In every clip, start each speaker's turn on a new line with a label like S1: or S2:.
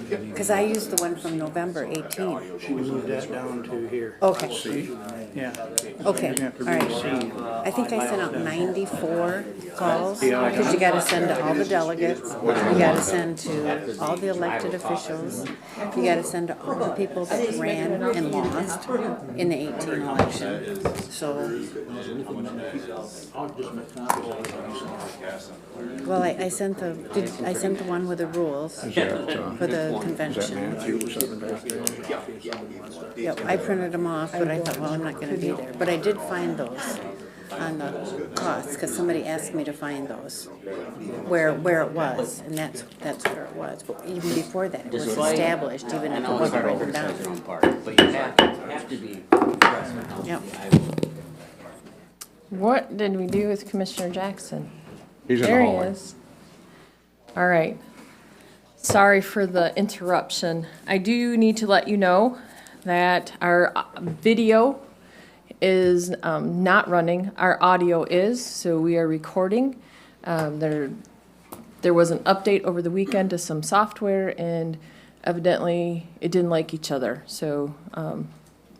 S1: Because I used the one from November 18.
S2: She moved that down to here.
S1: Okay,
S2: Yeah.
S1: okay,
S2: You have to
S1: all right.
S2: receive.
S1: I think I sent out 94 calls, because you gotta send to all the delegates, you gotta send to all the elected officials, you gotta send to all the people that ran and lost in the 18 election. So, well, I sent I sent the one with the rules for the convention. Yep, I printed them off, but I thought, well, I'm not gonna be there. But I did find those on the costs, because somebody asked me to find those, where it was, and that's where it was. But even before that, it was established, even if it wasn't written down.
S3: But you have to be present.
S1: Yep.
S4: What did we do with Commissioner Jackson?
S5: He's in the
S4: There he
S5: hallway.
S4: is. All right. Sorry for the interruption. I do need to let you know that our video is not running. Our audio is, so we are recording. There was an update over the weekend to some software, and evidently it didn't like each other. So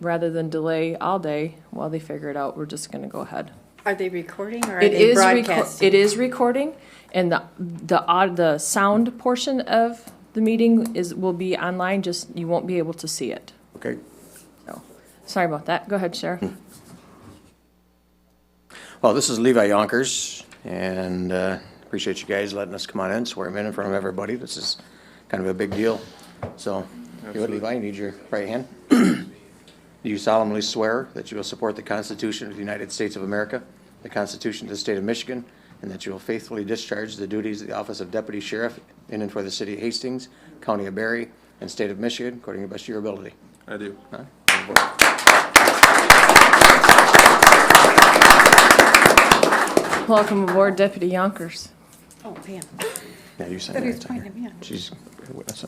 S4: rather than delay all day while they figure it out, we're just going to go ahead.
S1: Are they recording or are
S4: It
S1: they
S4: is
S1: broadcasting?
S4: it is recording, and the sound portion of the meeting will be online. Just you won't be able to see it.
S5: Okay.
S4: So, sorry about that. Go ahead, Sheriff.
S5: Well, this is Levi Yonkers, and appreciate you guys letting us come on in, swear him in front of everybody. This is kind of a big deal. So, you would, Levi, you need your right hand. Do you solemnly swear that you will support the Constitution of the United States of America, the Constitution of the State of Michigan, and that you will faithfully discharge the duties of the office of Deputy Sheriff in and for the City of Hastings, County of Berry, and State of Michigan, according to the best of your ability?
S6: I do.
S4: Welcome aboard, Deputy Yonkers.
S1: Oh, man.
S5: Yeah, you send
S1: But
S5: that
S1: he's
S5: to her.
S1: pointing me.
S5: She's with us.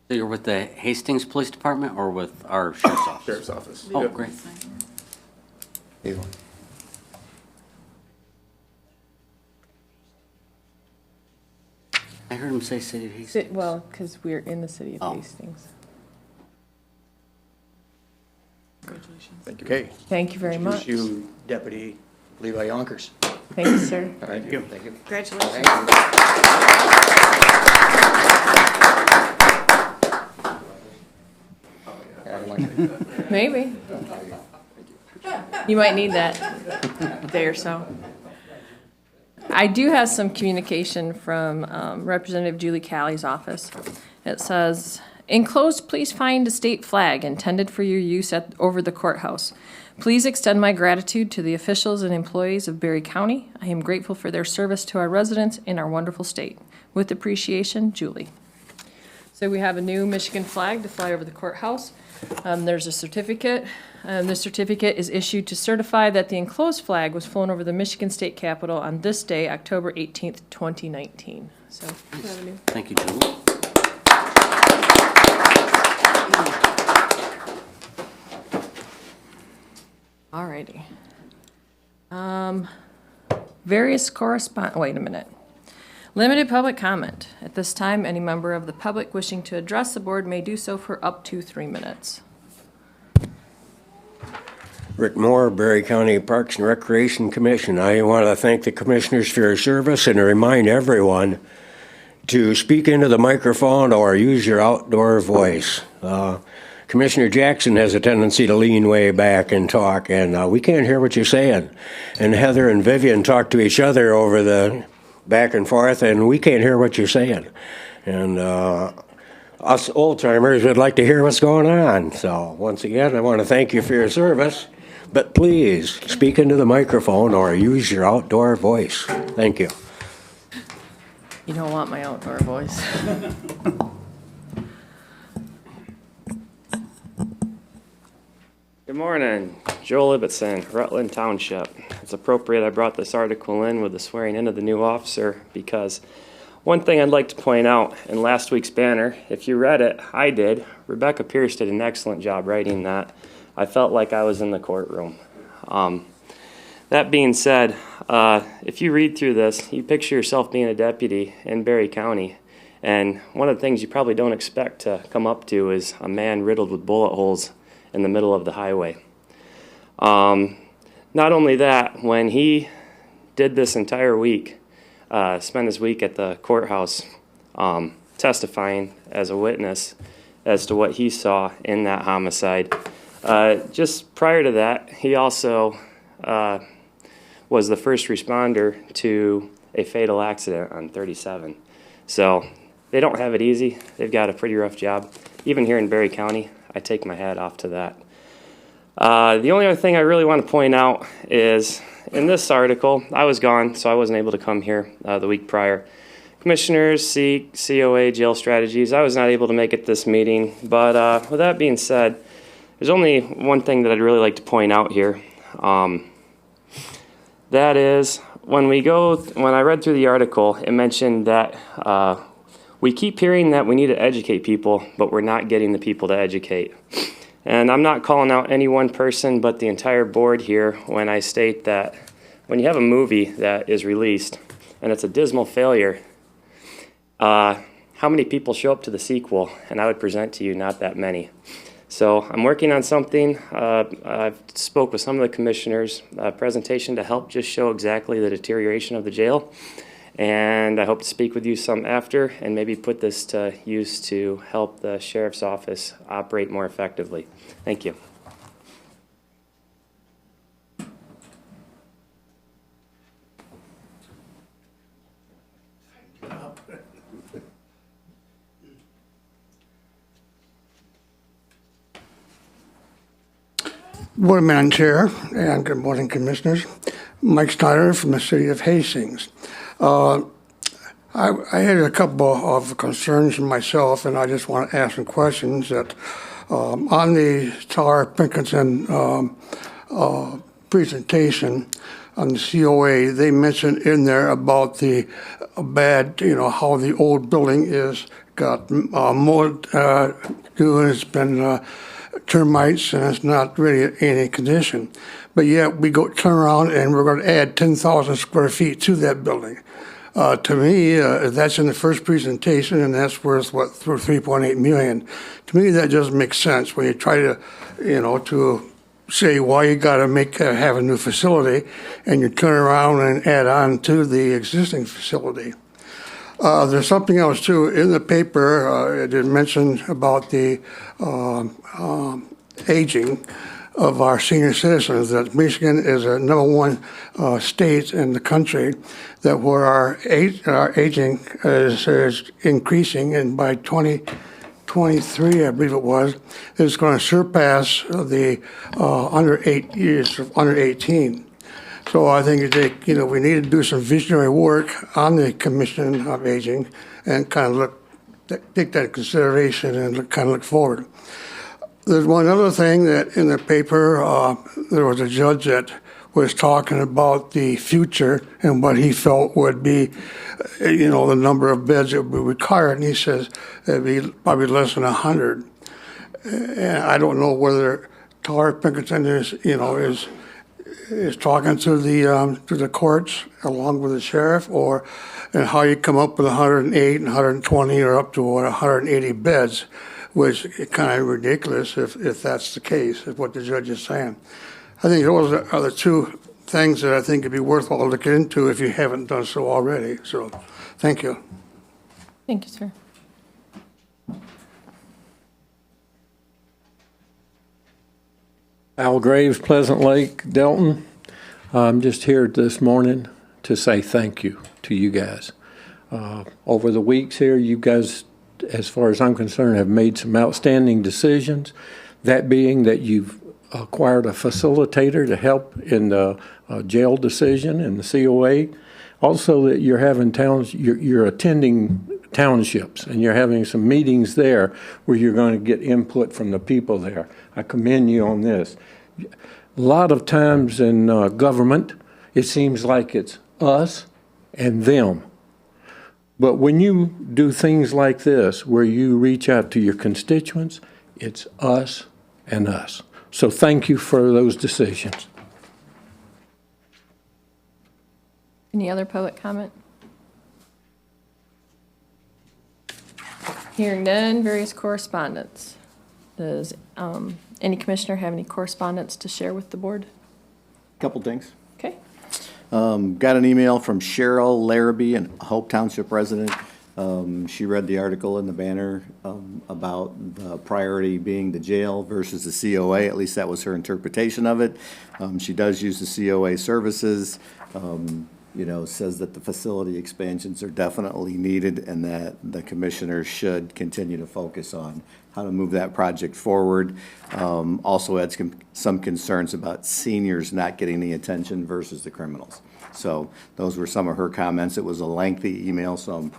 S3: So you're with the Hastings Police Department or with our sheriff's office?
S6: Sheriff's office.
S3: Oh,
S6: Yep.
S3: great.
S5: Either one.
S3: I heard him say City of Hastings.
S4: Well, because we're in the city of
S3: Oh.
S4: Hastings.
S6: Thank you.
S5: Okay.
S4: Thank you very much.
S5: Introduce you Deputy Levi Yonkers.
S4: Thank you, sir.
S5: All right. Thank you. Thank you.
S1: Congratulations.
S5: Thank you. Yeah, I like it.
S4: Maybe. You might need that day or so. I do have some communication from Representative Julie Callie's office. It says, "Enclosed, please find a state flag intended for your use over the courthouse. Please extend my gratitude to the officials and employees of Berry County. I am grateful for their service to our residents in our wonderful state. With appreciation, Julie." So we have a new Michigan flag to fly over the courthouse. There's a certificate. The certificate is issued to certify that the enclosed flag was flown over the Michigan State Capitol on this day, October 18th, 2019. So, we have a new.
S3: Thank you, Julie.
S4: Alrighty. Various wait a minute. Limited public comment. At this time, any member of the public wishing to address the board may do so for up to 3 minutes.
S7: Rick Moore, Berry County Parks and Recreation Commission. I want to thank the commissioners for your service and to remind everyone to speak into the microphone or use your outdoor voice. Commissioner Jackson has a tendency to lean way back and talk, and we can't hear what you're saying. And Heather and Vivian talk to each other over the back and forth, and we can't hear what you're saying. And us old-timers would like to hear what's going on. So once again, I want to thank you for your service. But please, speak into the microphone or use your outdoor voice. Thank you.
S4: You don't want my outdoor voice.
S8: Good morning, Joel Ibbotson, Rutland Township. It's appropriate I brought this article in with the swearing in of the new officer because one thing I'd like to point out in last week's banner, if you read it, I did. Rebecca Pierce did an excellent job writing that. I felt like I was in the courtroom. That being said, if you read through this, you picture yourself being a deputy in Berry County, And one of the things you probably don't expect to come up to is a man riddled with bullet holes in the middle of the highway. Not only that, when he did this entire week, spent his week at the courthouse testifying as a witness as to what he saw in that homicide. Just prior to that, he also was the first responder to a fatal accident on 37. So they don't have it easy. They've got a pretty rough job. Even here in Berry County, I take my hat off to that. The only other thing I really want to point out is in this article, I was gone, so I wasn't able to come here the week prior. Commissioners seek COA jail strategies. I was not able to make it this meeting, but with that being said, there's only one thing that I'd really like to point out here. That is, when I read through the article, it mentioned that we keep hearing that we need to educate people, but we're not getting the people to educate. And I'm not calling out any one person, but the entire board here when I state that when you have a movie that is released and it's a dismal failure, how many people show up to the sequel? And I would present to you not that many. So I'm working on something. I've spoke with some of the commissioners, a presentation to help just show exactly the deterioration of the jail. And I hope to speak with you some after and maybe put this to use to help the sheriff's office operate more effectively. Thank you.
S9: Board Madam Chair, and good morning, Commissioners. Mike Snyder from the City of Hastings. I had a couple of concerns myself, and I just want to ask some questions. That on the Tyler Pinkerton presentation on the COA, they mentioned in there about the bad, how the old building is got mold and it's been termites and it's not really in any condition. But yet we turn around and we're going to add 10,000 square feet to that building. To me, that's in the first presentation, and that's worth through 3.8 million. To me, that doesn't make sense when you try to, to say why you got to have a new facility, and you turn around and add on to the existing facility. There's something else too in the paper. It did mention about the aging of our senior citizens, that Michigan is a #1 state in the country that where our aging is increasing, and by 2023, I believe it was, it's going to surpass the under 18. So I think we need to do some visionary work on the Commission of Aging and kind of take that into consideration and kind of look forward. There's one other thing that in the paper, there was a judge that was talking about the future and what he felt would be, the number of beds that would be required. And he says it'd be probably less than 100. And I don't know whether Tyler Pinkerton is talking to the courts along with the sheriff, and how you come up with 108 and 120 or up to 180 beds. Which is kind of ridiculous if that's the case, is what the judge is saying. I think those are the two things that I think would be worthwhile looking into if you haven't done so already. So, thank you.
S4: Thank you, sir.
S10: Al Graves, Pleasant Lake, Delton. I'm just here this morning to say thank you to you guys. Over the weeks here, you guys, as far as I'm concerned, have made some outstanding decisions. That being that you've acquired a facilitator to help in the jail decision and the COA. Also that you're having you're attending townships and you're having some meetings there where you're going to get input from the people there. I commend you on this. A lot of times in government, it seems like it's us and them. But when you do things like this, where you reach out to your constituents, it's us and us. So thank you for those decisions.
S4: Any other public comment? Hearing none, various correspondence. Does any commissioner have any correspondence to share with the board?
S6: Couple things.
S4: Okay.
S6: Got an email from Cheryl Larrabee, a Hope Township resident. She read the article in the banner about the priority being the jail versus the COA. At least that was her interpretation of it. She does use the COA services. Says that the facility expansions are definitely needed and that the commissioners should continue to focus on how to move that project forward. Also had some concerns about seniors not getting the attention versus the criminals. So those were some of her comments. It was a lengthy email, so I'm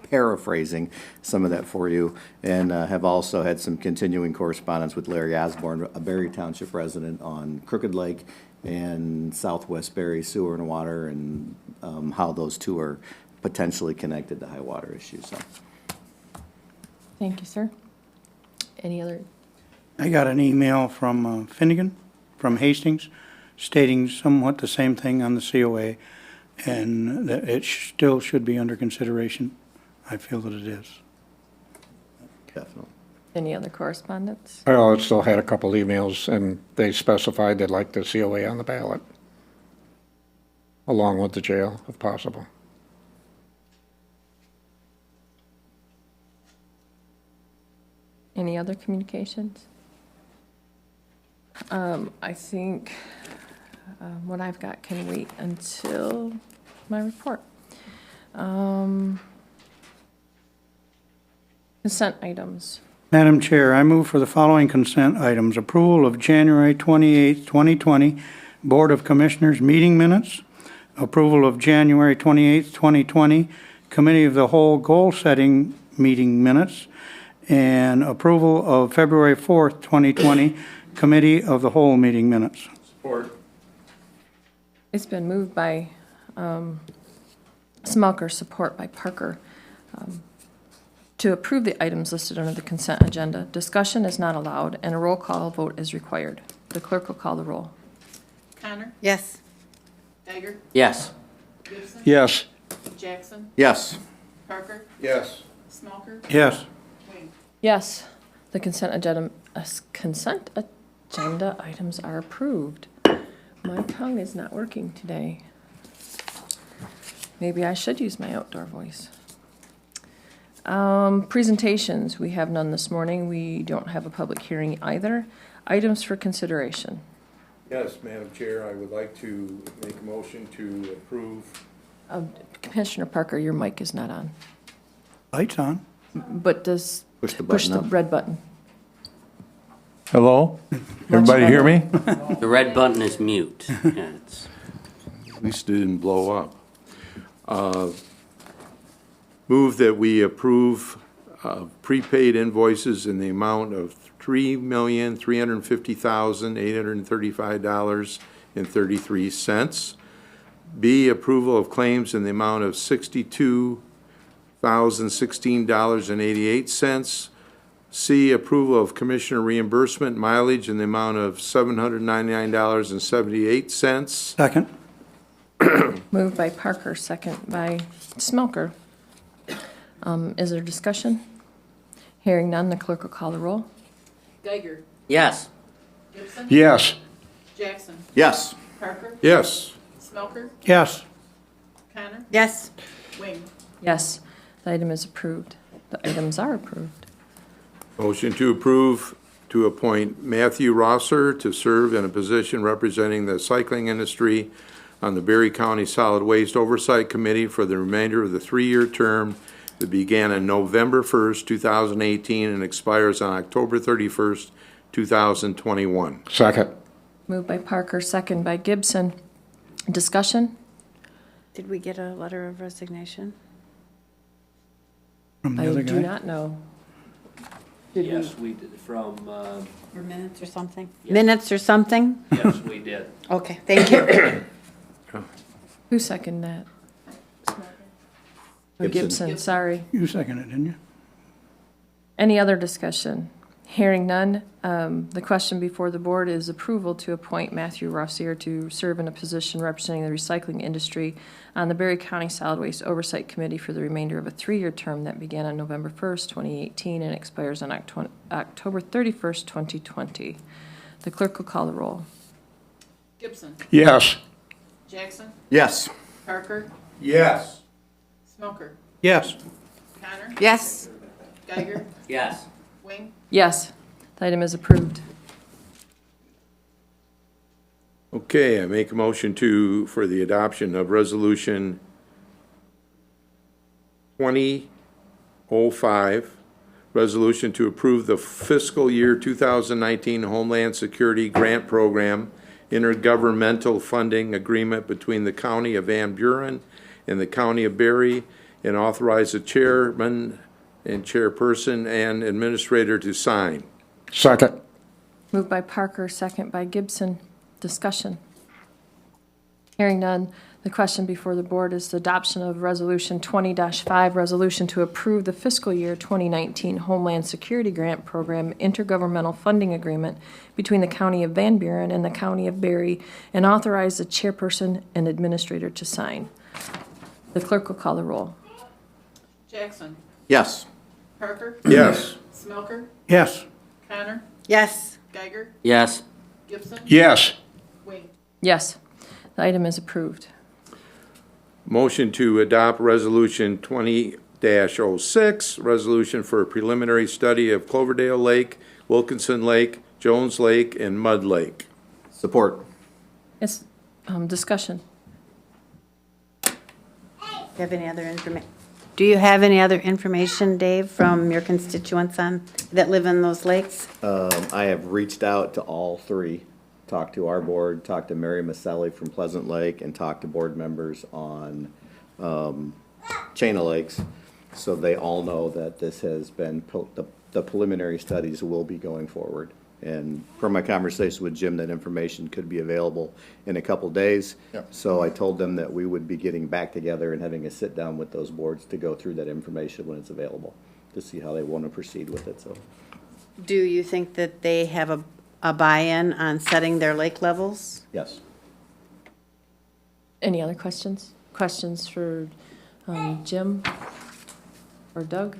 S6: paraphrasing some of that for you. And have also had some continuing correspondence with Larry Osborne, a Berry Township resident, on Crooked Lake and Southwest Berry Sewer and Water, and how those two are potentially connected to high water issues. So.
S4: Thank you, sir. Any other?
S2: I got an email from Finnegan, from Hastings, stating somewhat the same thing on the COA, and that it still should be under consideration. I feel that it is.
S6: Definitely.
S4: Any other correspondence?
S10: Well, it still had a couple emails, and they specified they'd like the COA on the ballot, along with the jail, if possible.
S4: Any other communications? I think what I've got can wait until my report. Consent items.
S2: Madam Chair, I move for the following consent items. Approval of January 28, 2020 Board of Commissioners meeting minutes. Approval of January 28, 2020 Committee of the Whole goal-setting meeting minutes. And approval of February 4th, 2020 Committee of the Whole meeting minutes.
S10: Support.
S4: It's been moved by Smelker, support by Parker, to approve the items listed under the consent agenda. Discussion is not allowed, and a roll call vote is required. The clerk will call the roll.
S11: Connor?
S1: Yes.
S11: Geiger?
S3: Yes.
S11: Gibson?
S10: Yes.
S11: Jackson?
S6: Yes.
S11: Parker?
S10: Yes.
S11: Smelker?
S2: Yes.
S11: Wing?
S4: Yes, the consent agenda items are approved. My tongue is not working today. Maybe I should use my outdoor voice. Presentations, we have none this morning. We don't have a public hearing either. Items for consideration.
S10: Yes, Madam Chair, I would like to make a motion to approve.
S4: Commissioner Parker, your mic is not on,
S2: Lights on.
S4: but does
S6: Push the
S4: push
S6: button
S4: the
S6: up.
S4: red button.
S10: Hello? Everybody hear me?
S3: The red button is mute. Yeah, it's,
S10: At least it didn't blow up. Move that we approve prepaid invoices in the amount of $3,350,835.33. B, approval of claims in the amount of $62,016.88. C, approval of commissioner reimbursement mileage in the amount of $799.78.
S2: Second.
S4: Moved by Parker, second by Smelker. Is there discussion? Hearing none, the clerk will call the roll.
S11: Geiger?
S3: yes.
S11: Gibson?
S10: Yes.
S11: Jackson?
S6: Yes.
S11: Parker?
S10: Yes.
S11: Smelker?
S2: Yes.
S11: Connor?
S1: Yes.
S11: Wing?
S4: Yes, the item is approved. The items are approved.
S10: Motion to approve to appoint Matthew Rosser to serve in a position representing the cycling industry on the Berry County Solid Waste Oversight Committee for the remainder of the three-year term that began on November 1st, 2018 and expires on October 31st, 2021. Second.
S4: Moved by Parker, second by Gibson. Discussion?
S1: Did we get a letter of resignation?
S2: From the
S4: I
S2: other
S4: do
S2: guy.
S4: not know.
S12: Yes, we did, from,
S1: Or minutes or something? Minutes or something?
S12: yes, we did.
S1: Okay, thank you.
S4: Who seconded that? Oh,
S6: Gibson.
S4: Gibson, sorry.
S2: You seconded, didn't you?
S4: Any other discussion? Hearing none, the question before the board is approval to appoint Matthew Rossier to serve in a position representing the recycling industry on the Berry County Solid Waste Oversight Committee for the remainder of a 3-year term that began on November 1st, 2018 and expires on October 31st, 2020. The clerk will call the roll.
S11: Gibson,
S9: Yes.
S11: Jackson,
S6: Yes.
S11: Parker,
S9: Yes.
S11: Smoker,
S2: Yes.
S11: Connor,
S1: Yes.
S11: Geiger,
S3: Yes.
S11: Wing,
S4: Yes, the item is approved.
S13: Okay, I make a motion for the adoption of Resolution 2005, resolution to approve the fiscal year 2019 Homeland Security Grant Program intergovernmental funding agreement between the County of Van Buren and the County of Berry, and authorize the chairman and chairperson and administrator to sign.
S9: Second.
S4: Moved by Parker, second by Gibson. Discussion. Hearing none, the question before the board is the adoption of Resolution 20-5, resolution to approve the fiscal year 2019 Homeland Security Grant Program intergovernmental funding agreement between the County of Van Buren and the County of Berry, and authorize the chairperson and administrator to sign. The clerk will call the roll.
S11: Jackson,
S6: Yes.
S11: Parker,
S13: Yes.
S11: Smoker,
S2: Yes.
S11: Connor,
S1: Yes.
S11: Geiger,
S3: Yes.
S11: Gibson,
S9: Yes.
S11: Wing,
S4: Yes, the item is approved.
S13: Motion to adopt Resolution 20-06, resolution for a preliminary study of Cloverdale Lake, Wilkinson Lake, Jones Lake, and Mud Lake.
S6: Support.
S4: It's discussion.
S1: Do you have any other information, Dave, from your constituents that live in those lakes?
S6: I have reached out to all three, talked to our board, talked to Mary Maselli from Pleasant Lake, and talked to board members on Chain of Lakes. So they all know that this has been, the preliminary studies will be going forward. And from my conversation with Jim, that information could be available in a couple days.
S9: Yep.
S6: So I told them that we would be getting back together and having a sit-down with those boards to go through that information when it's available, to see how they want to proceed with it, so.
S1: Do you think that they have a buy-in on setting their lake levels?
S6: Yes.
S4: Any other questions? Questions for Jim or Doug?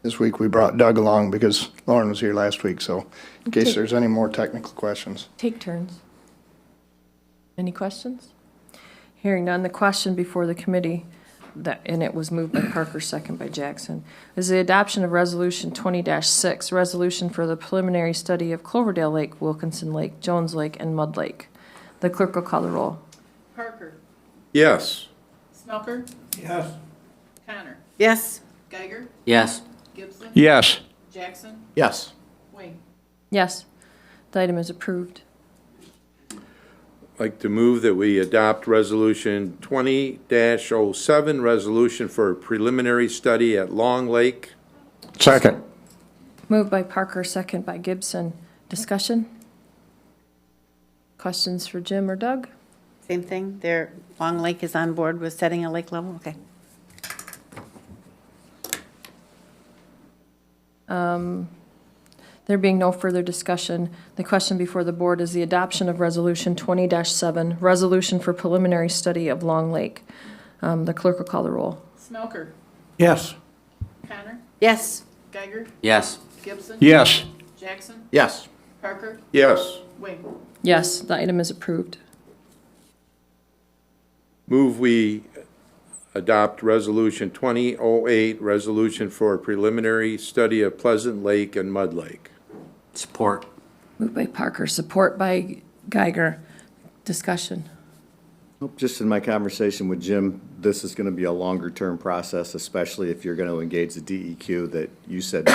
S9: This week we brought Doug along because Lauren was here last week, so in case
S4: Okay.
S9: there's any more technical questions.
S4: Take turns. Any questions? Hearing none, the question before the committee, and it was moved by Parker, second by Jackson, is the adoption of Resolution 20-6, resolution for the preliminary study of Cloverdale Lake, Wilkinson Lake, Jones Lake, and Mud Lake. The clerk will call the roll.
S11: Parker,
S13: Yes.
S11: Smoker,
S2: Yes.
S11: Connor,
S1: Yes.
S11: Geiger,
S3: Yes.
S11: Gibson,
S9: Yes.
S11: Jackson,
S6: Yes.
S11: Wing,
S4: Yes, the item is approved.
S13: Like to move that we adopt Resolution 20-07, resolution for a preliminary study at Long Lake.
S9: Second.
S4: Moved by Parker, second by Gibson. Discussion? Questions for Jim or Doug?
S1: Same thing, Long Lake is on board with setting a lake level? Okay.
S4: There being no further discussion, the question before the board is the adoption of Resolution 20-7, resolution for preliminary study of Long Lake. The clerk will call the roll.
S11: Smoker,
S2: Yes.
S11: Connor,
S1: Yes.
S11: Geiger,
S3: Yes.
S11: Gibson,
S9: Yes.
S11: Jackson,
S6: Yes.
S11: Parker,
S13: Yes.
S11: Wing,
S4: Yes, the item is approved.
S13: Move we adopt Resolution 2008, resolution for a preliminary study of Pleasant Lake and Mud Lake.
S3: Support.
S4: Moved by Parker, support by Geiger. Discussion.
S6: Just in my conversation with Jim, this is going to be a longer-term process, especially if you're going to engage the DEQ that you said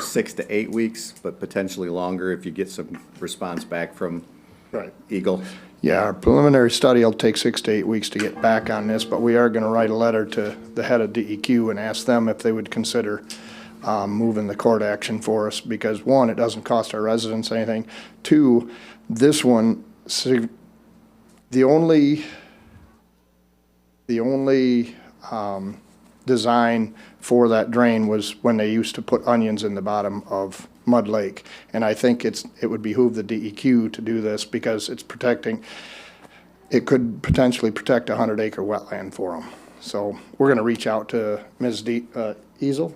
S6: 6 to 8 weeks, but potentially longer if you get some response back from
S9: Right.
S6: Eagle.
S9: Yeah, our preliminary study will take 6 to 8 weeks to get back on this, but we are going to write a letter to the head of DEQ and ask them if they would consider moving the court action for us, because one, it doesn't cost our residents anything. Two, this one, the only design for that drain was when they used to put onions in the bottom of
S14: Mud Lake. And I think it would behoove the DEQ to do this because it's protecting, it could potentially protect a 100-acre wetland for them. So we're going to reach out to Ms. Easel.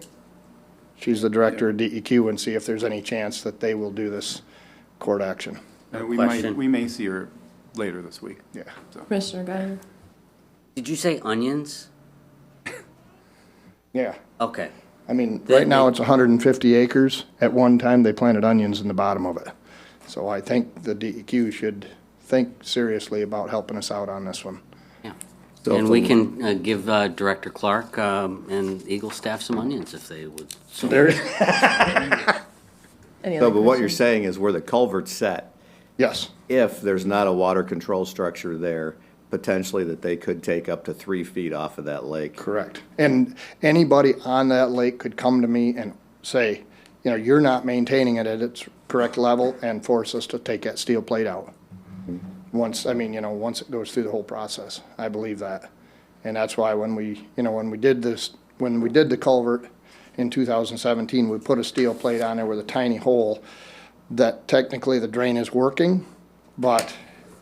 S14: She's the director of DEQ, and see if there's any chance that they will do this court action.
S3: We
S15: may see her later this week.
S14: Yeah.
S4: Commissioner Guyer?
S3: Did you say onions?
S14: Yeah.
S3: Okay.
S14: I mean, right now it's 150 acres. At one time, they planted onions in the bottom of it. So I think the DEQ should think seriously about helping us out on this one.
S3: Yeah. And we can give Director Clark and Eagle staff some onions if they would. So
S4: Any
S6: No,
S4: other
S6: but what you're
S4: questions?
S6: saying is where the culvert's set,
S14: Yes.
S6: if there's not a water control structure there, potentially that they could take up to 3 feet off of that lake.
S14: Correct. And anybody on that lake could come to me and say, you know, you're not maintaining it at its correct level, and force us to take that steel plate out. Once it goes through the whole process. I believe that. And that's why when we did the culvert in 2017, we put a steel plate on there with a tiny hole that technically the drain is working, but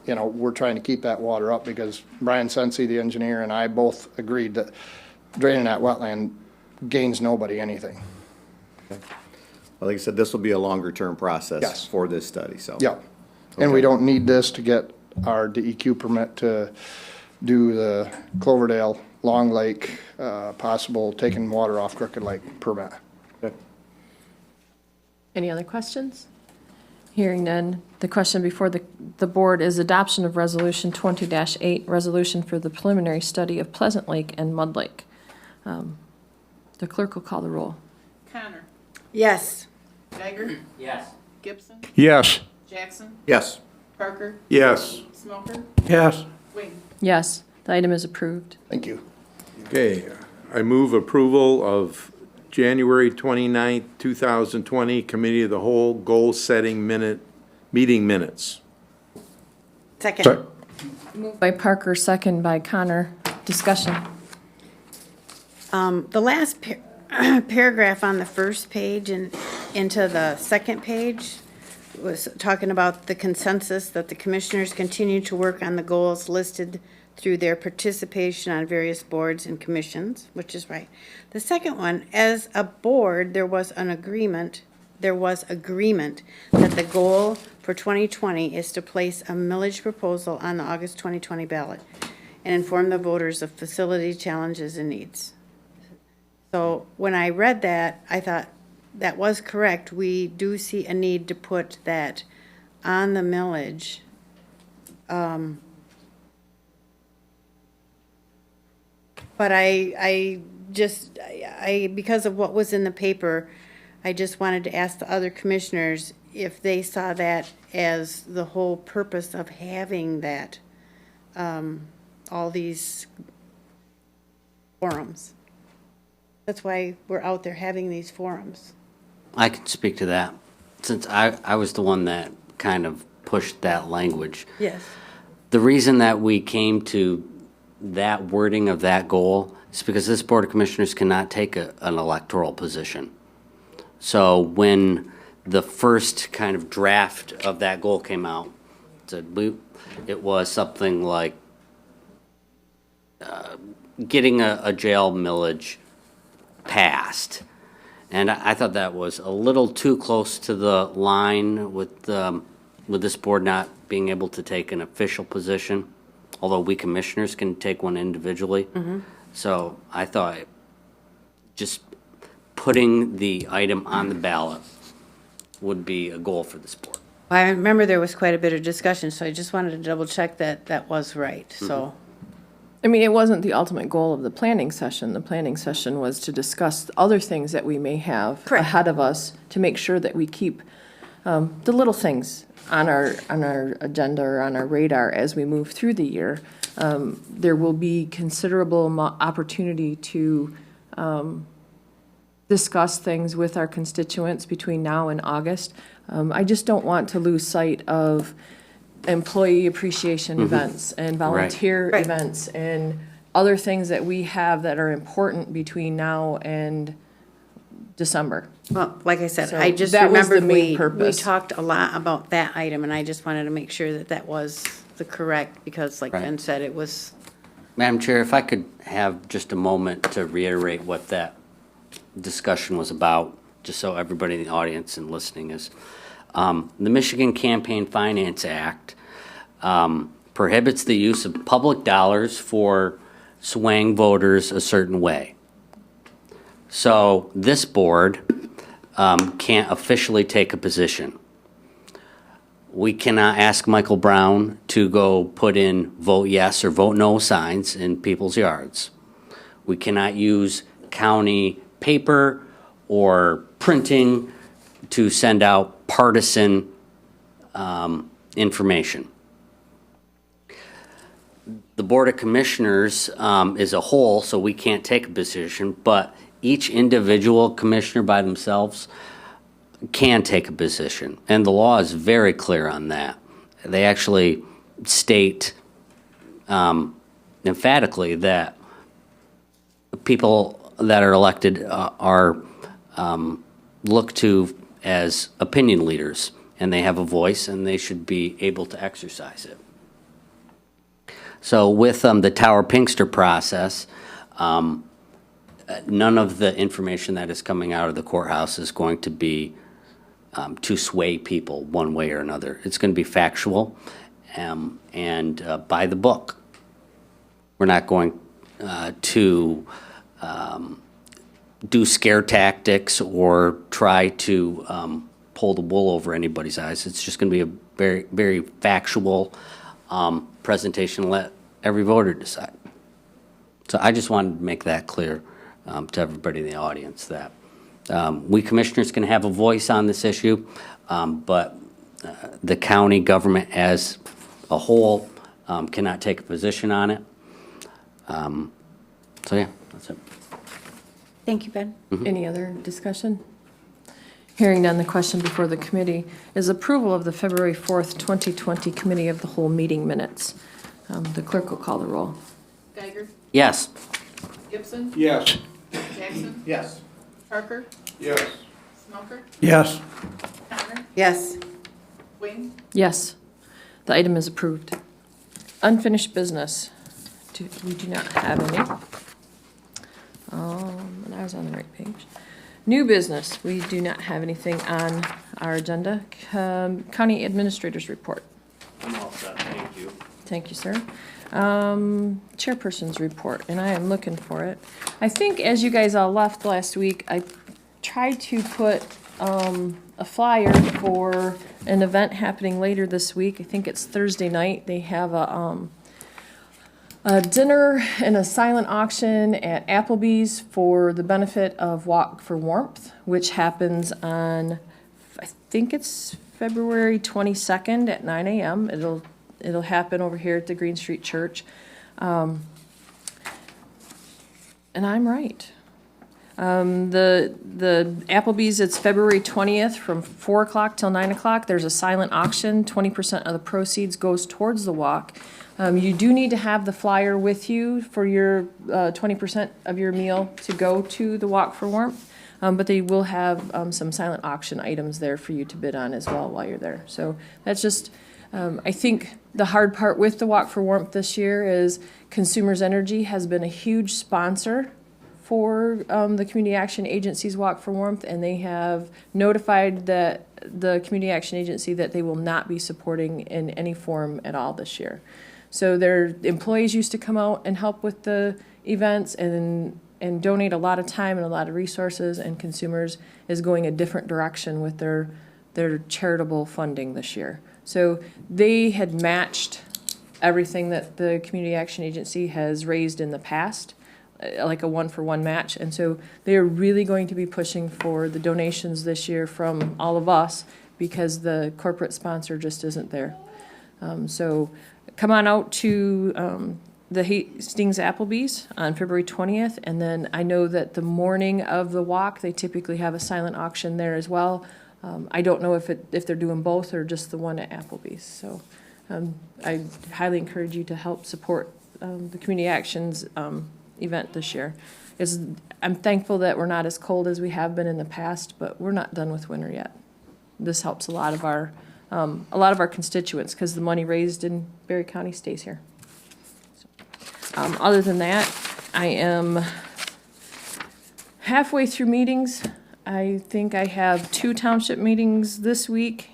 S14: we're trying to keep that water up because Brian Sensi, the engineer, and I both agreed that draining that wetland gains nobody anything.
S6: Well, like I said, this will be a longer-term process
S14: Yes.
S6: for this study, so.
S14: Yeah. And we don't need this to get our DEQ permit to do the Cloverdale, Long Lake, possible taking water off Crooked Lake permit.
S4: Any other questions? Hearing none, the question before the board is adoption of Resolution 20-8, resolution for the preliminary study of Pleasant Lake and Mud Lake. The clerk will call the roll.
S11: Connor,
S1: Yes.
S11: Geiger,
S12: Yes.
S11: Gibson,
S9: Yes.
S11: Jackson,
S6: Yes.
S11: Parker,
S13: Yes.
S11: Smoker,
S9: Yes.
S11: Wing.
S4: Yes, the item is approved.
S14: Thank you.
S13: Okay, I move approval of January 29th, 2020 Committee of the Whole Goal-Setting Meeting Minutes.
S1: Second.
S4: Moved by Parker, second by Connor. Discussion.
S1: The last paragraph on the first page and into the second page was talking about the consensus that the commissioners continue to work on the goals listed through their participation on various boards and commissions, which is right. The second one, as a board, there was agreement that the goal for 2020 is to place a millage proposal on the August 2020 ballot and inform the voters of facility challenges and needs. So when I read that, I thought that was correct. We do see a need to put that on the millage. But because of what was in the paper, I just wanted to ask the other commissioners if they saw that as the whole purpose of having that, all these forums. That's why we're out there having these forums.
S3: I can speak to that, since I was the one that kind of pushed that language.
S1: Yes.
S3: The reason that we came to that wording of that goal is because this Board of Commissioners cannot take an electoral position. So when the first kind of draft of that goal came out, it was something like getting a jail millage passed. And I thought that was a little too close to the line with this board not being able to take an official position, although we commissioners can take one individually.
S1: Mm-hmm.
S3: So I thought just putting the item on the ballot would be a goal for this board.
S1: I remember there was quite a bit of discussion, so I just wanted to double check that that was right, so.
S4: I mean, it wasn't the ultimate goal of the planning session. The planning session was to discuss other things that we may have
S1: Correct.
S4: ahead of us to make sure that we keep the little things on our agenda or on our radar as we move through the year. There will be considerable opportunity to discuss things with our constituents between now and August. I just don't want to lose sight of employee appreciation events and volunteer
S1: Right.
S4: events and other things that we have that are important between now and December.
S1: Well, like I said,
S4: So
S1: I just
S4: that was the
S1: remembered
S4: main
S1: we
S4: purpose.
S1: talked a lot about that item, and I just wanted to make sure that that was the correct, because like
S3: Right.
S1: Ben said, it was,
S3: Madam Chair, if I could have just a moment to reiterate what that discussion was about, just so everybody in the audience and listening is, the Michigan Campaign Finance Act prohibits the use of public dollars for swaying voters a certain way. So this board can't officially take a position. We cannot ask Michael Brown to go put in vote yes or vote no signs in people's yards. We cannot use county paper or printing to send out partisan information. The Board of Commissioners is a whole, so we can't take a position, but each individual commissioner by themselves can take a position, and the law is very clear on that. They actually state emphatically that people that are elected are looked to as opinion leaders, and they have a voice, and they should be able to exercise it. So with the Tower Pinkster process, none of the information that is coming out of the courthouse is going to be to sway people one way or another. It's going to be factual and by the book. We're not going to do scare tactics or try to pull the wool over anybody's eyes. It's just going to be a very, very factual presentation. Let every voter decide. So I just wanted to make that clear to everybody in the audience that we commissioners can have a voice on this issue, but the county government as a whole cannot take a position on it. So yeah, that's it.
S1: thank you, Ben.
S4: Any other discussion? Hearing none, the question before the committee is approval of the February 4th, 2020 Committee of the Whole meeting minutes. The clerk will call the roll.
S11: Geiger,
S3: Yes.
S11: Gibson,
S13: Yes.
S11: Jackson,
S15: Yes.
S11: Parker,
S13: Yes.
S11: Smoker,
S2: Yes.
S11: Connor,
S1: Yes,
S11: Wing,
S4: Yes, the item is approved. Unfinished business. We do not have any. And I was on the right page. New business, we do not have anything on our agenda. County Administrator's Report.
S12: I'm all set, thank you.
S4: Thank you, sir. Chairperson's report, and I am looking for it. I think as you guys all left last week, I tried to put a flyer for an event happening later this week. I think it's Thursday night. They have a dinner and a silent auction at Applebee's for the benefit of Walk for Warmth, which happens on, I think it's February 22nd at 9 a.m. It'll happen over here at the Green Street Church. And I'm right. The Applebee's, it's February 20th from 4 o'clock till 9 o'clock. There's a silent auction. 20% of the proceeds goes towards the walk. You do need to have the flyer with you for your 20% of your meal to go to the Walk for Warmth. But they will have some silent auction items there for you to bid on as well while you're there. So that's just, I think the hard part with the Walk for Warmth this year is Consumers Energy has been a huge sponsor for the Community Action Agency's Walk for Warmth, and they have notified that the Community Action Agency that they will not be supporting in any form at all this year. So their employees used to come out and help with the events and donate a lot of time and a lot of resources, and Consumers is going a different direction with their charitable funding this year. So they had matched everything that the Community Action Agency has raised in the past, like a one-for-one match. And so they are really going to be pushing for the donations this year from all of us because the corporate sponsor just isn't there. So come on out to the Hastings Applebee's on February 20th. And then I know that the morning of the walk, they typically have a silent auction there as well. I don't know if they're doing both or just the one at Applebee's. So I highly encourage you to help support the Community Actions event this year. I'm thankful that we're not as cold as we have been in the past, but we're not done with winter yet. This helps a lot of our constituents because the money raised in Berry County stays here. Other than that, I am halfway through meetings. I think I have 2 township meetings this week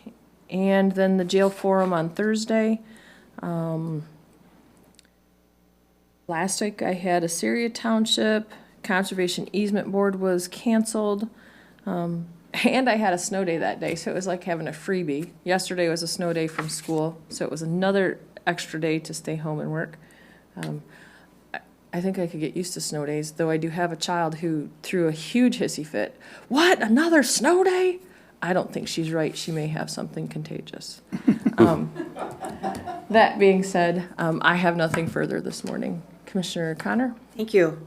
S4: and then the jail forum on Thursday. Last week I had Assyria Township, Conservation Easement Board was canceled, and I had a snow day that day, so it was like having a freebie. Yesterday was a snow day from school, so it was another extra day to stay home and work. I think I could get used to snow days, though I do have a child who threw a huge hissy fit. What, another snow day? I don't think she's right. She may have something contagious. That being said, I have nothing further this morning. Commissioner Connor?
S1: Thank you.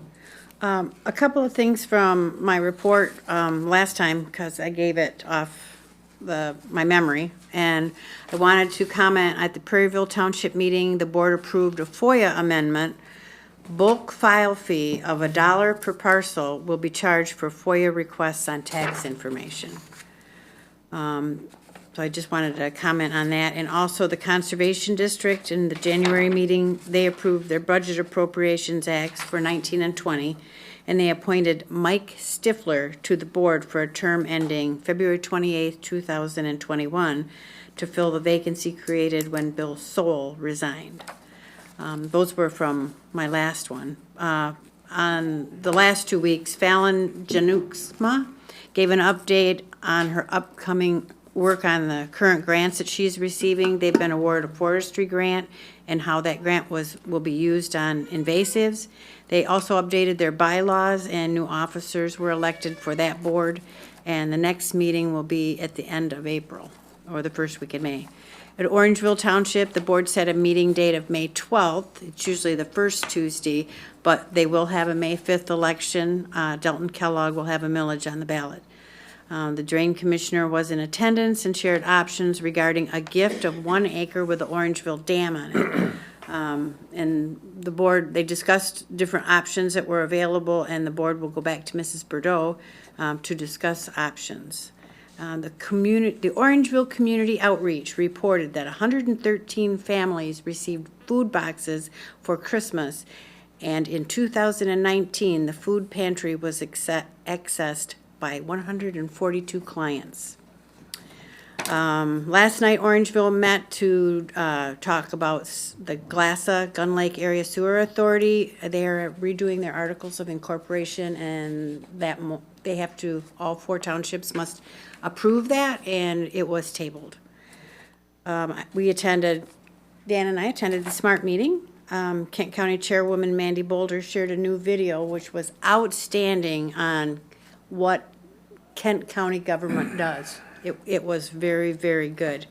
S1: A couple of things from my report last time, because I gave it off my memory, and I wanted to comment at the Prairieville Township meeting, the board approved a FOIA amendment. Bulk file fee of $1 per parcel will be charged for FOIA requests on tax information. So I just wanted to comment on that. And also the Conservation District in the January meeting, they approved their budget appropriations acts for 19 and 20. And they appointed Mike Stifler to the board for a term ending February 28th, 2021 to fill the vacancy created when Bill Soul resigned. Those were from my last one. On the last 2 weeks, Fallon Januksma gave an update on her upcoming work on the current grants that she's receiving. They've been awarded a forestry grant and how that grant will be used on invasives. They also updated their bylaws and new officers were elected for that board. And the next meeting will be at the end of April or the first week in May. At Orangeville Township, the board set a meeting date of May 12th. It's usually the first Tuesday, but they will have a May 5th election. Delton Kellogg will have a millage on the ballot. The Drain Commissioner was in attendance and shared options regarding a gift of 1 acre with the Orangeville Dam on it. And the board, they discussed different options that were available, and the board will go back to Mrs. Bordeaux to discuss options. The Orangeville Community Outreach reported that 113 families received food boxes for Christmas, and in 2019, the food pantry was accessed by 142 clients. Last night, Orangeville met to talk about the Glassa Gun Lake Area Sewer Authority. They are redoing their articles of incorporation, and that they have to, all 4 townships must approve that, and it was tabled. We attended, Dan and I attended the SMART meeting. Kent County Chairwoman Mandy Boulder shared a new video, which was outstanding on what Kent County government does. It was very, very good.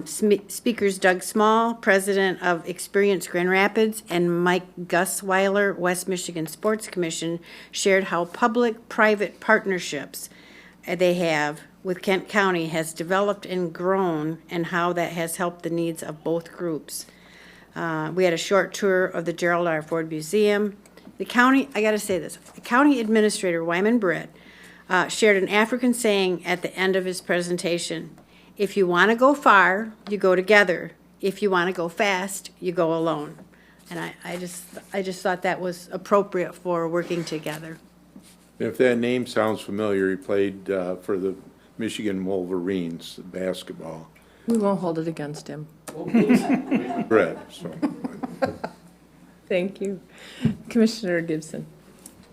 S1: Speakers Doug Small, President of Experience Grand Rapids, and Mike Gusweiler, West Michigan Sports Commission, shared how public-private partnerships they have with Kent County has developed and grown, and how that has helped the needs of both groups. We had a short tour of the Gerald R. Ford Museum. The county, I got to say this, the county administrator, Wyman Britt, shared an African saying at the end of his presentation: if you want to go far, you go together. If you want to go fast, you go alone. And I just thought that was appropriate for working together.
S13: If that name sounds familiar, he played for the Michigan Wolverines basketball.
S4: We won't hold it against him.
S13: Brett, so.
S4: Thank you. Commissioner Gibson.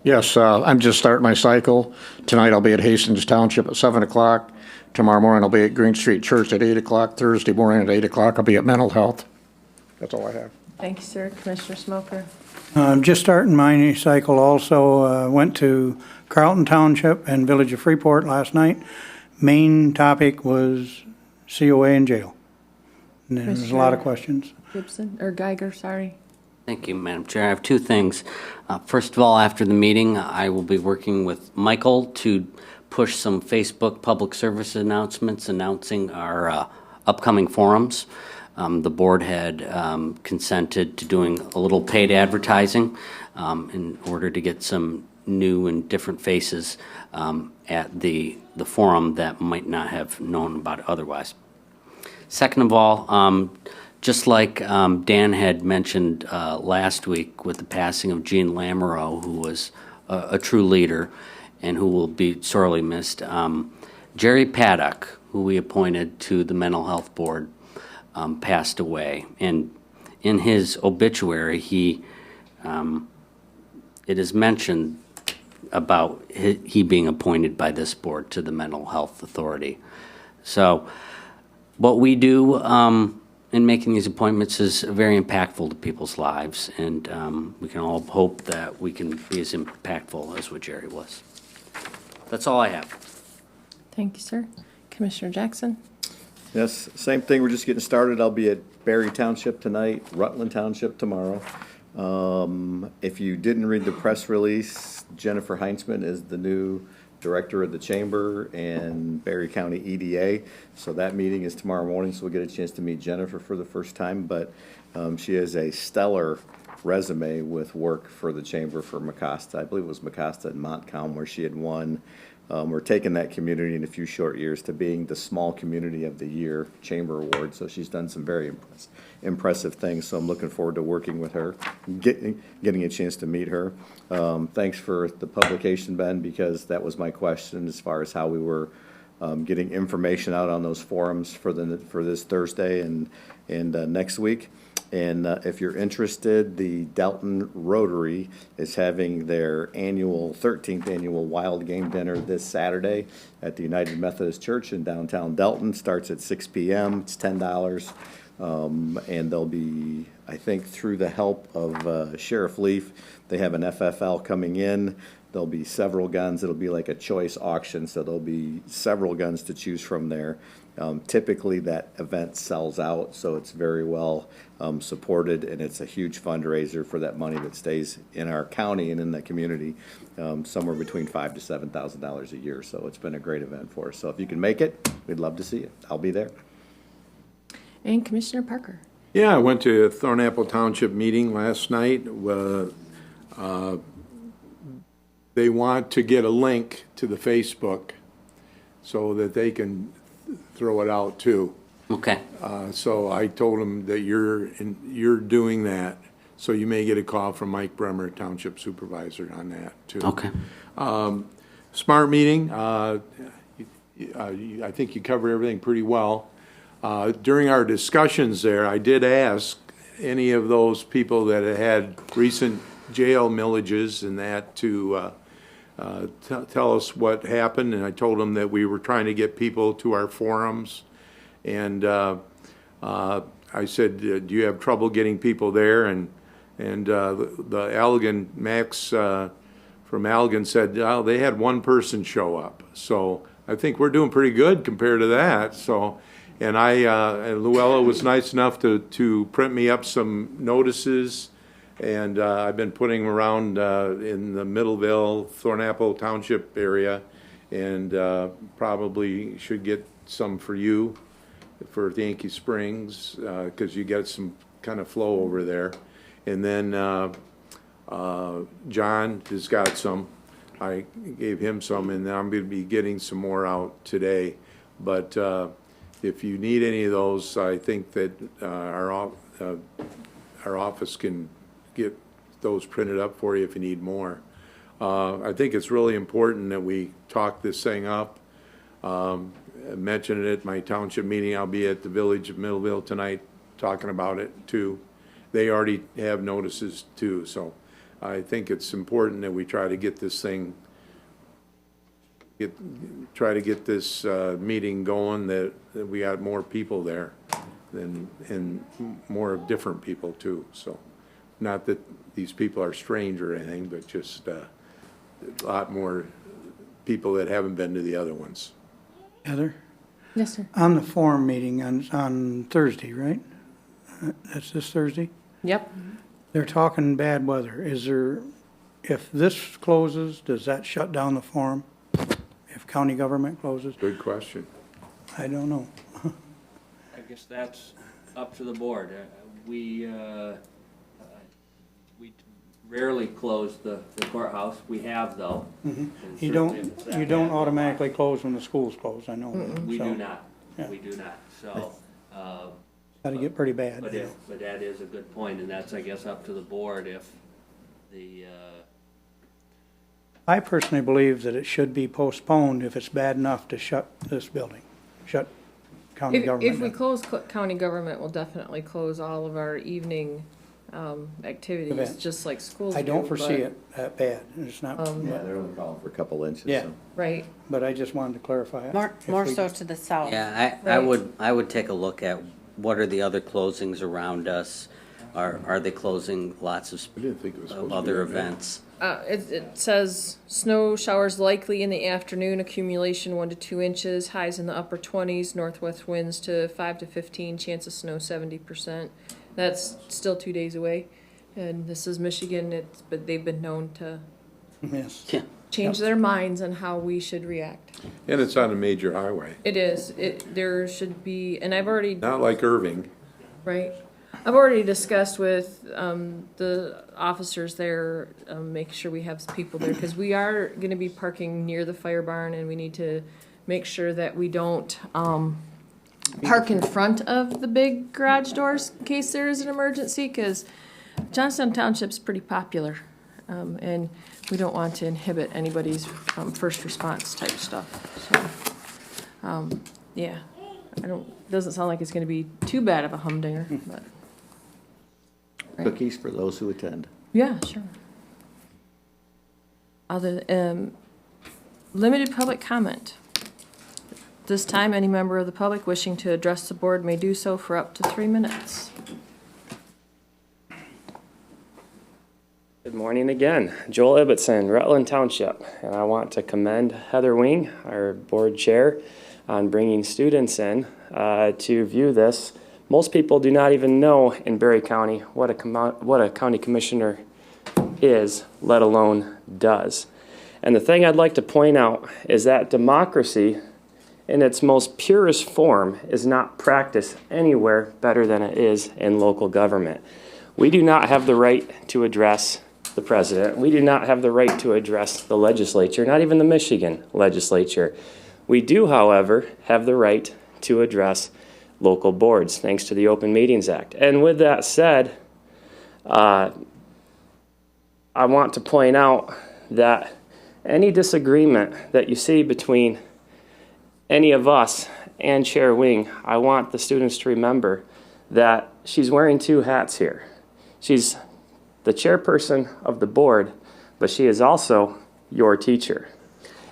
S14: Yes, I'm just starting my cycle. Tonight I'll be at Hastings Township at 7 o'clock. Tomorrow morning I'll be at Green Street Church at 8 o'clock. Thursday morning at 8 o'clock I'll be at Mental Health. That's all I have.
S4: Thank you, sir. Commissioner Smoker.
S2: Just starting my cycle also. Went to Carlton Township and Village of Freeport last night. Main topic was COA and jail. And there was a lot of questions.
S4: Gibson, or Geiger, sorry.
S3: Thank you, Madam Chair. I have 2 things. First of all, after the meeting, I will be working with Michael to push some Facebook public service announcements announcing our upcoming forums. The board had consented to doing a little paid advertising in order to get some new and different faces at the forum that might not have known about it otherwise. Second of all, just like Dan had mentioned last week with the passing of Jean Lamoureux, who was a true leader and who will be sorely missed, Jerry Paddock, who we appointed to the Mental Health Board, passed away. And in his obituary, it is mentioned about he being appointed by this board to the Mental Health Authority. So what we do in making these appointments is very impactful to people's lives, and we can all hope that we can be as impactful as what Jerry was. That's all I have.
S4: Thank you, sir. Commissioner Jackson?
S6: Yes, same thing, we're just getting started. I'll be at Berry Township tonight, Rutland Township tomorrow. If you didn't read the press release, Jennifer Heinzman is the new director of the chamber and Berry County EDA. So that meeting is tomorrow morning, so we'll get a chance to meet Jennifer for the first time. But she has a stellar resume with work for the chamber for Mecosta. I believe it was Mecosta and Montcalm where she had won. We're taking that community in a few short years to being the Small Community of the Year Chamber Award. So she's done some very impressive things. So I'm looking forward to working with her, getting a chance to meet her. Thanks for the publication, Ben, because that was my question as far as how we were getting information out on those forums for this Thursday and next week. And if you're interested, the Delton Rotary is having their 13th annual Wild Game Dinner this Saturday at the United Methodist Church in downtown Delton. Starts at 6 p.m. It's $10. And they'll be, I think, through the help of Sheriff Leaf, they have an FFL coming in. There'll be several guns. It'll be like a choice auction, so there'll be several guns to choose from there. Typically, that event sells out, so it's very well supported, and it's a huge fundraiser for that money that stays in our county and in the community, somewhere between $5,000 to $7,000 a year. So it's been a great event for us. So if you can make it, we'd love to see you. I'll be there.
S4: And Commissioner Parker?
S13: Yeah, I went to a Thornapple Township meeting last night. They want to get a link to the Facebook so that they can throw it out too.
S3: Okay.
S13: So I told them that you're doing that, so you may get a call from Mike Bremer, Township Supervisor, on that too.
S3: Okay.
S13: Smart meeting. I think you covered everything pretty well. During our discussions there, I did ask any of those people that had recent jail millages and that to tell us what happened, and I told them that we were trying to get people to our forums, and I said, do you have trouble getting people there? And the Allegan, Max from Allegan said, oh, they had one person show up. So I think we're doing pretty good compared to that. So, and and Luella was nice enough to print me up some notices, and I've been putting them around in the Middleville, Thornapple Township area, and probably should get some for you for Yankee Springs, because you get some kind of flow over there. And then John has got some. I gave him some, and I'm going to be getting some more out today. But if you need any of those, I think that our office can get those printed up for you if you need more. I think it's really important that we talk this thing up. I mentioned it at my township meeting. I'll be at the Village of Middleville tonight talking about it too. They already have notices too, so I think it's important that we try to get this thing, try to get this meeting going, that we got more people there, and more of different people too. So, not that these people are strange or anything, but just a lot more people that haven't been to the other ones.
S2: Heather?
S4: Yes, sir.
S2: On the forum meeting on Thursday, right? That's this Thursday?
S4: Yep.
S2: They're talking bad weather. If this closes, does that shut down the forum? If county government closes?
S13: Good question.
S2: I don't know.
S12: I guess that's up to the board. We rarely close the courthouse. We have though. And
S2: You
S12: certainly if it's that
S2: don't, you don't
S12: bad,
S2: automatically close when the school's closed, I know.
S12: We
S2: So,
S12: do not.
S2: yeah.
S12: We do not. So,
S2: Gotta get pretty bad.
S12: but that is a good point, and that's, I guess, up to the board if the,
S2: I personally believe that it should be postponed if it's bad enough to shut this building, shut county
S4: If
S2: government
S4: we
S2: down.
S4: close county government, we'll definitely close all of our evening activities,
S2: Events.
S4: just like schools do.
S2: I don't foresee
S4: but-
S2: it that bad. It's not,
S6: Yeah, they're only calling for a couple inches.
S2: Yeah.
S6: so.
S4: Right.
S2: but I just wanted to clarify it.
S1: More
S2: If we-
S1: so to the south.
S3: Yeah, I would take a look at what are the other closings around us? Are they closing lots of other events?
S4: It says snow showers likely in the afternoon, accumulation 1 to 2 inches, highs in the upper 20s, northwest winds to 5 to 15, chance of snow 70%. That's still 2 days away, and this is Michigan. But they've been known to
S2: Yes.
S3: Yeah.
S4: change their minds on how we should react.
S13: And it's on a major highway,
S4: It is. There should be, and I've already
S13: not like Irving.
S4: Right. I've already discussed with the officers there, make sure we have people there, because we are going to be parking near the fire barn, and we need to make sure that we don't park in front of the big garage doors in case there is an emergency, because Johnstown Township's pretty popular, and we don't want to inhibit anybody's first response type stuff. So, yeah, doesn't sound like it's going to be too bad of a humdinger, but.
S6: Cookies for those who attend.
S4: Yeah, sure. Limited public comment. This time, any member of the public wishing to address the board may do so for up to 3 minutes.
S8: Good morning again. Joel Ibbotson, Rutland Township, and I want to commend Heather Wing, our board chair, on bringing students in to view this. Most people do not even know in Berry County what a county commissioner is, let alone does. And the thing I'd like to point out is that democracy in its most purest form is not practiced anywhere better than it is in local government. We do not have the right to address the president. We do not have the right to address the legislature, not even the Michigan legislature. We do, however, have the right to address local boards, thanks to the Open Meetings Act. And with that said, I want to point out that any disagreement that you see between any of us and Chair Wing, I want the students to remember that she's wearing 2 hats here. She's the chairperson of the board, but she is also your teacher.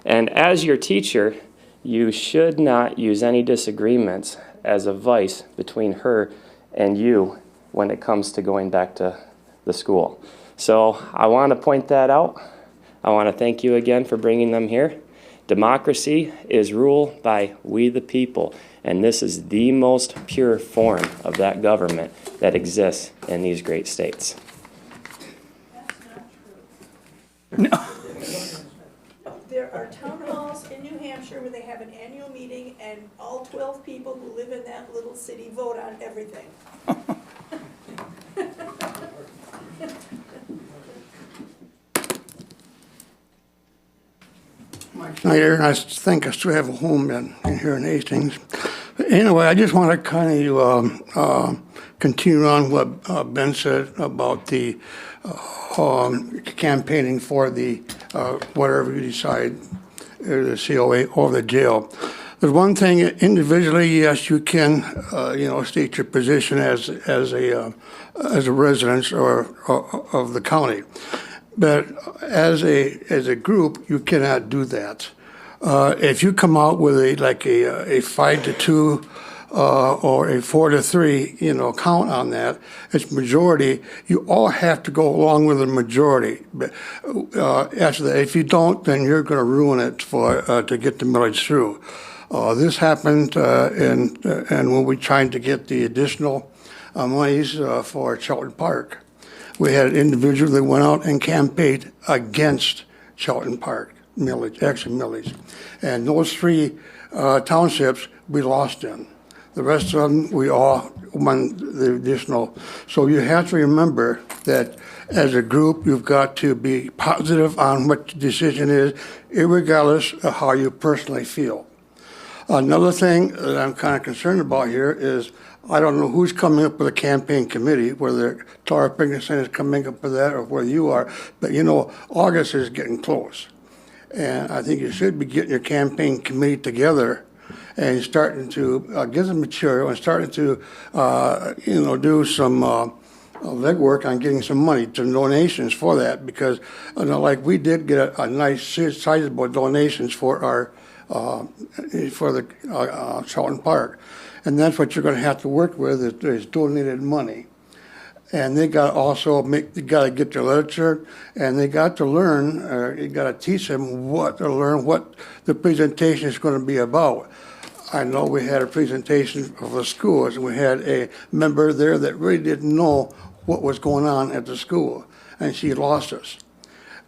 S8: And as your teacher, you should not use any disagreements as a vice between her and you when it comes to going back to the school. So I want to point that out. I want to thank you again for bringing them here. Democracy is ruled by we the people, and this is the most pure form of that government that exists in these great states.
S11: There are town halls in New Hampshire where they have an annual meeting and all 12 people who live in that little city vote on everything.
S9: Snyder, and I think I still have a home in here in Hastings. But anyway, I just want to kind of continue on what Ben said about the campaigning for the whatever you decide, the COA or the jail. There's one thing individually, yes, you can, state your position as a resident or of the county. But as a group, you cannot do that. If you come out with a 5-2 or a 4-3, count on that, it's majority. You all have to go along with the majority. But after that, if you don't, then you're going to ruin it to get the millage through. This happened, and when we tried to get the additional monies for Shelton Park. We had an individual that went out and campaigned against Shelton Park millage. And those 3 townships, we lost in. The rest of them, we all won the additional. So you have to remember that as a group, you've got to be positive on what the decision is, irregardless of how you personally feel. Another thing that I'm kind of concerned about here is I don't know who's coming up with a campaign committee, whether Tara Pigginson is coming up with that or whether you are, but you know, August is getting close. And I think you should be getting your campaign committee together and starting to get some material and starting to, do some legwork on getting some money, some donations for that, because like we did get a nice sizable donations for our Charlton Park, and that's what you're going to have to work with is donated money. And they got they got to get their literature, and they got to learn. You got to teach them what to learn, what the presentation is going to be about. I know we had a presentation of the schools, and we had a member there that really didn't know what was going on at the school, and she lost us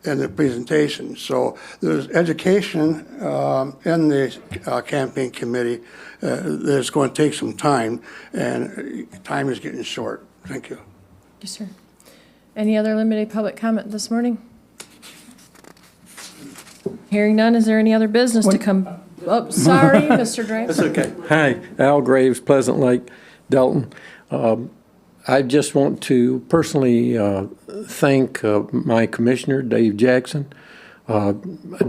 S9: in the presentation. So there's education in the campaign committee that's going to take some time, and time is getting short. Thank you.
S4: Yes, sir. Any other limited public comment this morning? Hearing none, is there any other business to come? Oh, sorry, Mr. Graves.
S10: That's okay. Hi, Al Graves, Pleasant Lake, Delton. I just want to personally thank my commissioner, Dave Jackson.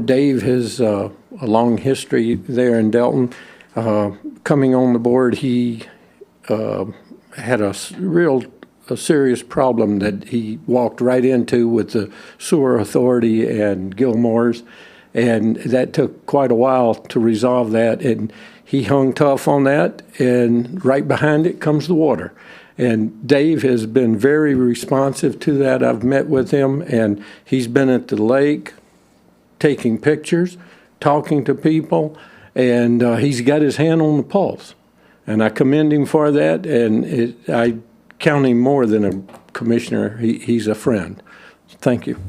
S10: Dave has a long history there in Delton. Coming on the board, he had a serious problem that he walked right into with the sewer authority and Gilmore's, and that took quite a while to resolve that, and he hung tough on that, and right behind it comes the water. And Dave has been very responsive to that. I've met with him, and he's been at the lake taking pictures, talking to people, and he's got his hand on the pulse. And I commend him for that, and I count him more than a commissioner. He's a friend. Thank you.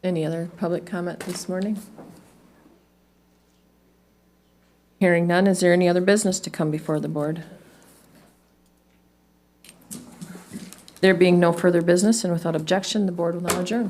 S4: Any other public comment this morning? Hearing none, is there any other business to come before the board? There being no further business and without objection, the board will now adjourn.